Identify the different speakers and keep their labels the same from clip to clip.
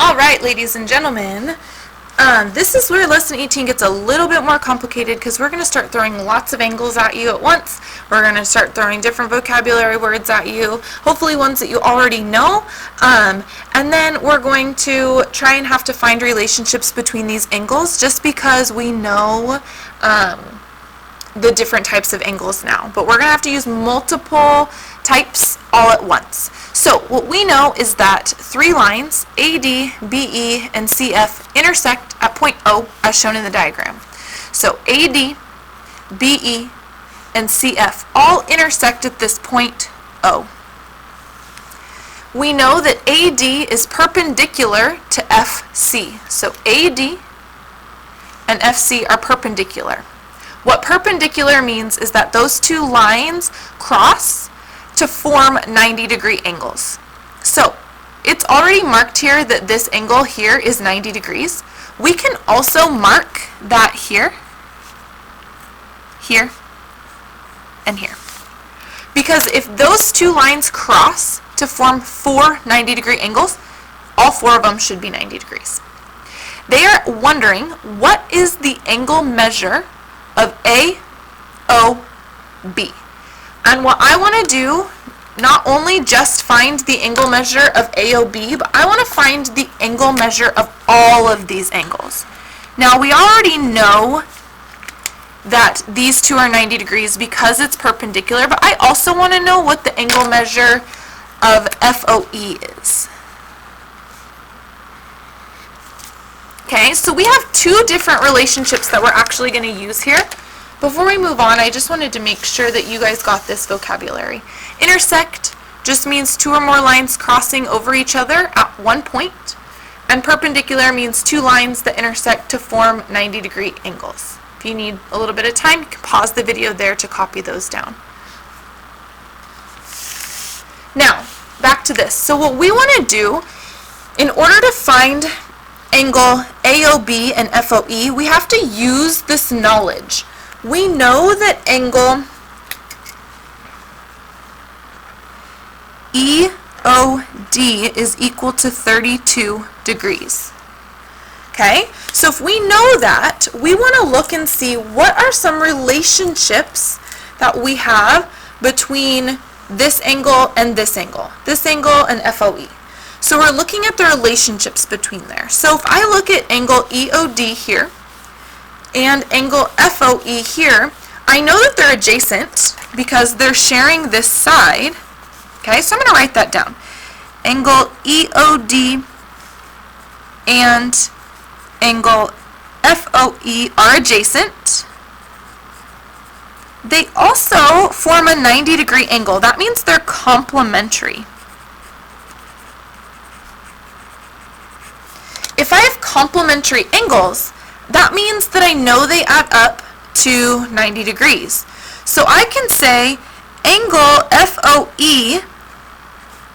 Speaker 1: Alright, ladies and gentlemen, this is where lesson 18 gets a little bit more complicated because we're going to start throwing lots of angles at you at once. We're going to start throwing different vocabulary words at you, hopefully ones that you already know, and then we're going to try and have to find relationships between these angles just because we know the different types of angles now. But we're going to have to use multiple types all at once. So what we know is that three lines, AD, BE, and CF, intersect at point O as shown in the diagram. So AD, BE, and CF all intersect at this point O. We know that AD is perpendicular to FC. So AD and FC are perpendicular. What perpendicular means is that those two lines cross to form 90-degree angles. So it's already marked here that this angle here is 90 degrees. We can also mark that here, here, and here. Because if those two lines cross to form four 90-degree angles, all four of them should be 90 degrees. They are wondering, what is the angle measure of AOB? And what I want to do, not only just find the angle measure of AOB, but I want to find the angle measure of all of these angles. Now we already know that these two are 90 degrees because it's perpendicular, but I also want to know what the angle measure of FOE is. Okay, so we have two different relationships that we're actually going to use here. Before we move on, I just wanted to make sure that you guys got this vocabulary. Intersect just means two or more lines crossing over each other at one point, and perpendicular means two lines that intersect to form 90-degree angles. If you need a little bit of time, you can pause the video there to copy those down. Now, back to this. So what we want to do, in order to find angle AOB and FOE, we have to use this knowledge. We know that angle EOD is equal to 32 degrees. Okay, so if we know that, we want to look and see what are some relationships that we have between this angle and this angle and FOE. So we're looking at the relationships between there. So if I look at angle EOD here and angle FOE here, I know that they're adjacent because they're sharing this side. Okay, so I'm going to write that down. Angle EOD and angle FOE are adjacent. They also form a 90-degree angle. That means they're complementary. If I have complementary angles, that means that I know they add up to 90 degrees. So I can say angle FOE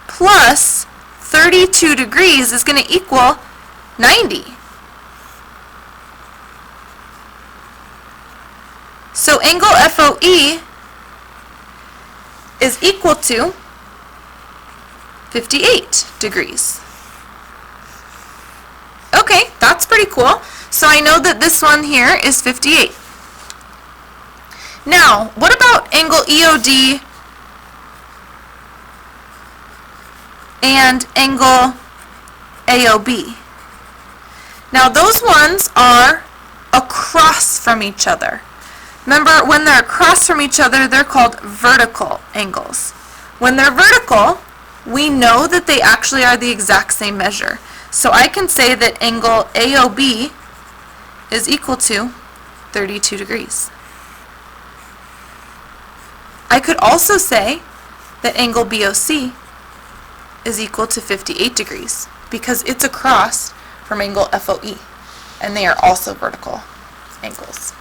Speaker 1: plus 32 degrees is going to equal 90. So angle FOE is equal to 58 degrees. Okay, that's pretty cool. So I know that this one here is 58. Now, what about angle EOD and angle AOB? Now, those ones are across from each other. Remember, when they're across from each other, they're called vertical angles. When they're vertical, we know that they actually are the exact same measure. So I can say that angle AOB is equal to 32 degrees. I could also say that angle BOC is equal to 58 degrees because it's across from angle FOE, and they are also vertical angles.